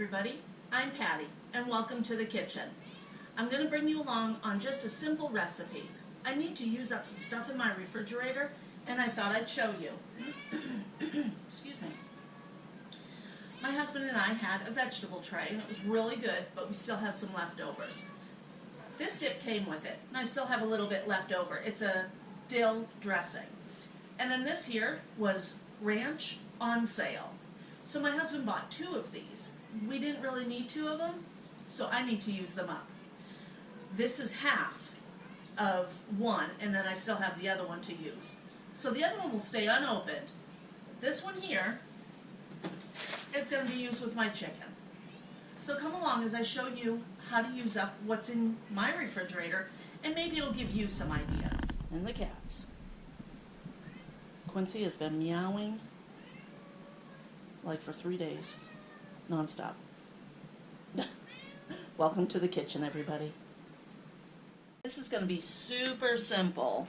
everybody, I'm Patty and welcome to the kitchen. I'm going to bring you along on just a simple recipe. I need to use up some stuff in my refrigerator and I thought I'd show you. Excuse me. My husband and I had a vegetable tray and it was really good, but we still have some leftovers. This dip came with it and I still have a little bit left over. It's a dill dressing. And then this here was ranch on sale. So my husband bought 2 of these. We didn't really need 2 of them, so I need to use them up. This is half of one, and then I still have the other one to use. So the other one will stay unopened. This one here is going to be used with my chicken. So come along as I show you how to use up what's in my refrigerator, and maybe it'll give you some ideas. And the cats. Quincy has been meowing like for 3 days, non-stop. Welcome to the kitchen, everybody. This is going to be super simple.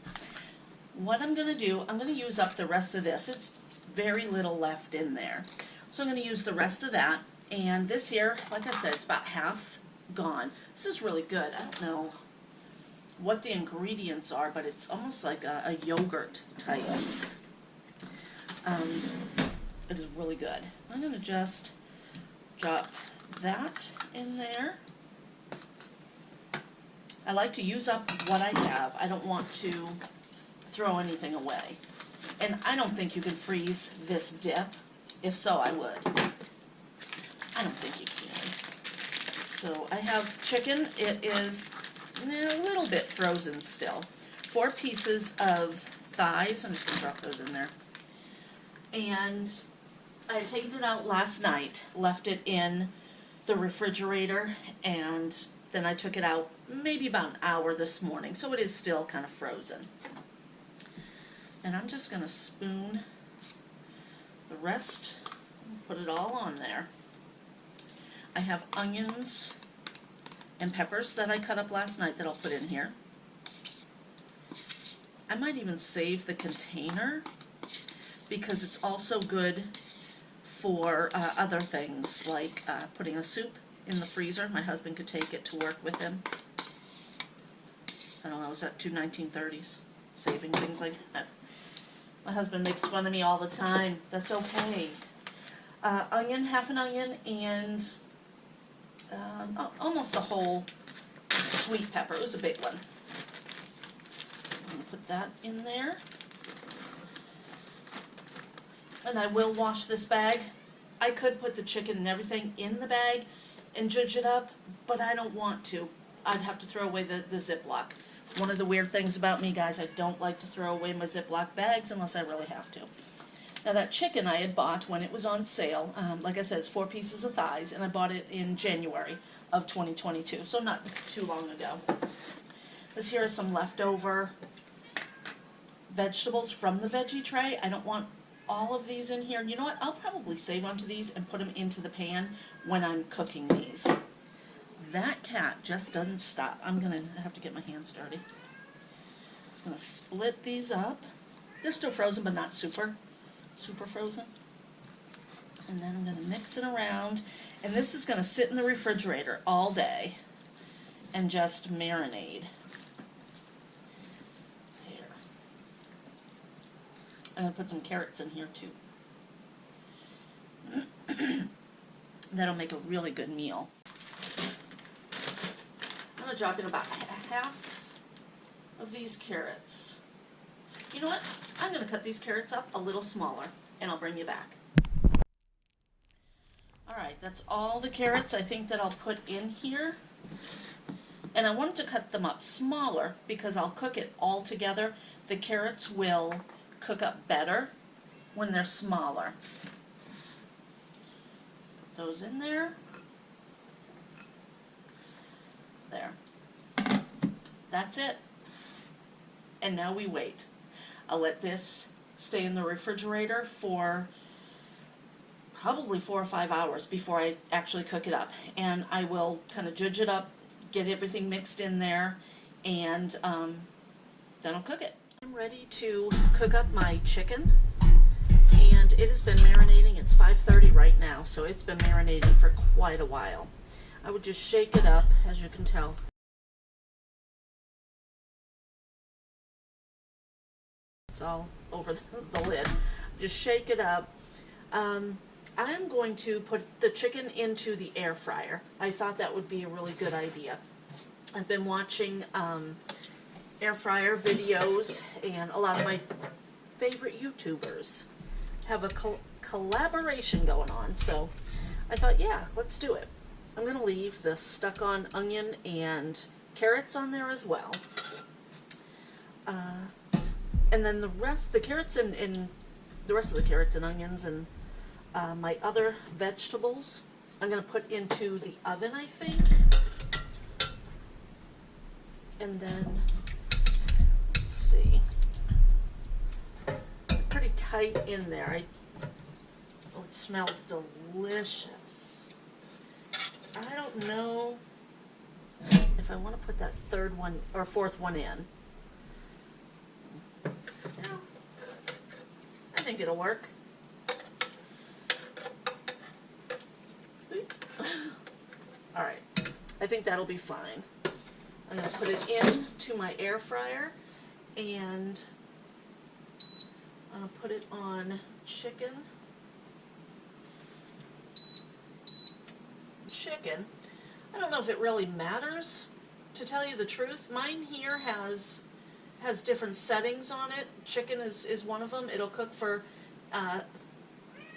What I'm going to do, I'm going to use up the rest of this. It's very little left in there. So I'm going to use the rest of that. And this here, like I said, it's about half gone. This is really good. I don't know what the ingredients are, but it's almost like a yogurt type. It is really good. I'm going to just drop that in there. I like to use up what I have. I don't want to throw anything away. And I don't think you can freeze this dip. If so, I would. I don't think you can. So I have chicken. It is a little bit frozen still. 4 pieces of thighs. I'm just going to drop those in there. And I had taken it out last night, left it in the refrigerator, and then I took it out maybe about an hour this morning, so it is still kind of frozen. And I'm just going to spoon the rest, put it all on there. I have onions and peppers that I cut up last night that I'll put in here. I might even save the container because it's also good for other things, like putting a soup in the freezer. My husband could take it to work with him. I don't know, is that 1930s? Saving things like that. My husband makes fun of me all the time. That's okay. Onion, half an onion, and almost a whole sweet pepper. It was a big one. I'm going to put that in there. And I will wash this bag. I could put the chicken and everything in the bag and judge it up, but I don't want to. I'd have to throw away the Ziploc. One of the weird things about me, guys, I don't like to throw away my Ziploc bags unless I really have to. Now that chicken I had bought when it was on sale, like I said, it's 4 pieces of thighs, and I bought it in January of 2022, so not too long ago. This here is some leftover vegetables from the veggie tray. I don't want all of these in here. You know what? I'll probably save onto these and put them into the pan when I'm cooking these. That cat just doesn't stop. I'm going to have to get my hands dirty. Just going to split these up. They're still frozen, but not super frozen. And then I'm going to mix it around. And this is going to sit in the refrigerator all day and just marinade. I'm going to put some carrots in here too. That'll make a really good meal. I'm going to drop in about half of these carrots. You know what? I'm going to cut these carrots up a little smaller and I'll bring you back. Alright, that's all the carrots I think that I'll put in here. And I wanted to cut them up smaller because I'll cook it all together. The carrots will cook up better when they're smaller. Put those in there. There. That's it. And now we wait. I'll let this stay in the refrigerator for probably 4 or 5 hours before I actually cook it up. And I will kind of judge it up, get everything mixed in there, and then I'll cook it. I'm ready to cook up my chicken, and it has been marinating. It's 5:30 right now, so it's been marinating for quite a while. I would just shake it up, as you can tell. It's all over the lid. Just shake it up. I'm going to put the chicken into the air fryer. I thought that would be a really good idea. I've been watching air fryer videos, and a lot of my favorite YouTubers have a collaboration going on, so I thought, yeah, let's do it. I'm going to leave the stuck-on onion and carrots on there as well. And then the rest, the carrots and the rest of the carrots and onions and my other vegetables, I'm going to put into the oven, I think. And then, let's see, pretty tight in there. Oh, it smells delicious. I don't know if I want to put that third one or fourth one in. No, I think it'll work. Alright, I think that'll be fine. I'm going to put it into my air fryer, and I'm going to put it on chicken. I don't know if it really matters, to tell you the truth. Mine here has different settings on it. Chicken is one of them. It'll cook for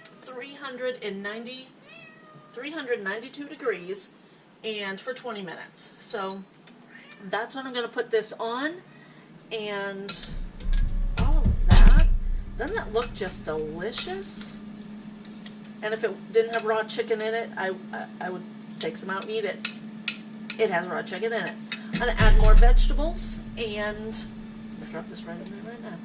392 degrees and for 20 minutes. So that's what I'm going to put this on, and all of that. Doesn't that look just delicious? And if it didn't have raw chicken in it, I would take some out and eat it. It has raw chicken in it. I'm going to add more vegetables, and I'll drop this right in there right now.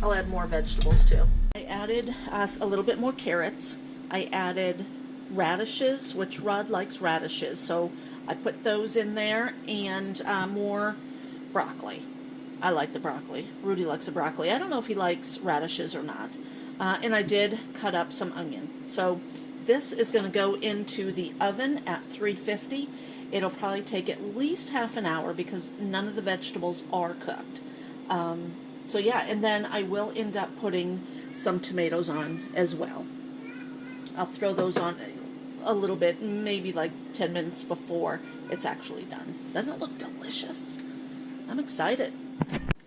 I'll add more vegetables too. I added a little bit more carrots. I added radishes, which Rod likes radishes, so I put those in there, and more broccoli. I like the broccoli. Rudy likes the broccoli. I don't know if he likes radishes or not. And I did cut up some onion. So this is going to go into the oven at 350. It'll probably take at least half an hour because none of the vegetables are cooked. So yeah, and then I will end up putting some tomatoes on as well. I'll throw those on a little bit, maybe like 10 minutes before it's actually done. Doesn't it look delicious? I'm excited.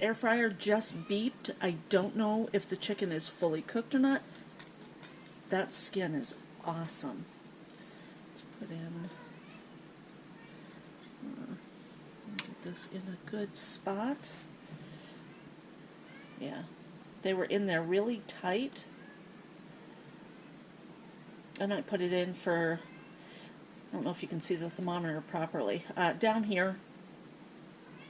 Air fryer just beeped. I don't know if the chicken is fully cooked or not. That skin is awesome. Let's put in, get this in a good spot. Yeah, they were in there really tight. And I put it in for, I don't know if you can see the thermometer properly. Down here,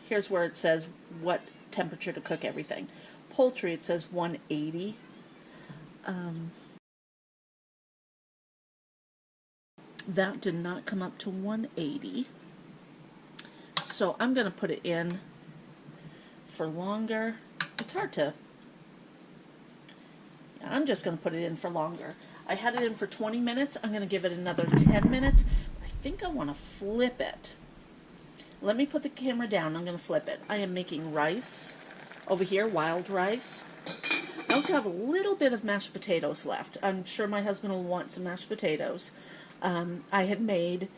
here's where it says what temperature to cook everything. Poultry, it says 180. That did not come up to 180. So I'm going to put it in for longer. It's hard to, I'm just going to put it in for longer. I had it in for 20 minutes. I'm going to give it another 10 minutes. I think I want to flip it. Let me put the camera down. I'm going to flip it. I am making rice over here, wild rice. I also have a little bit of mashed potatoes left. I'm sure my husband will want some mashed potatoes. I had made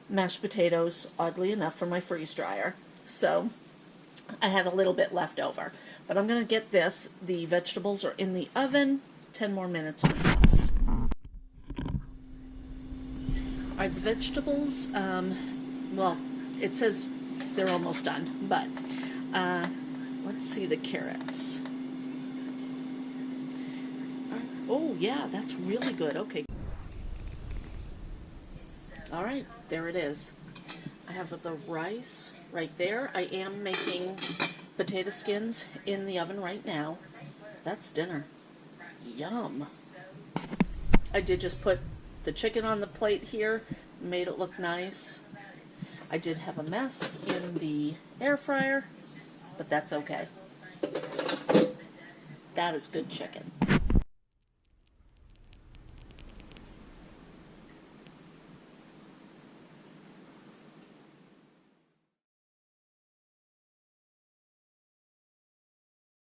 mashed potatoes, oddly enough, for my freeze dryer. So I had a little bit left over. But I'm going to get this. The vegetables are in the oven. 10 more minutes on this. Alright, the vegetables, well, it says they're almost done, but let's see the carrots. Oh, yeah, that's really good. Okay. Alright, there it is. I have the rice right there. I am making potato skins in the oven right now. That's dinner. Yum. I did just put the chicken on the plate here, made it look nice. I did have a mess in the air fryer, but that's okay. That is good chicken.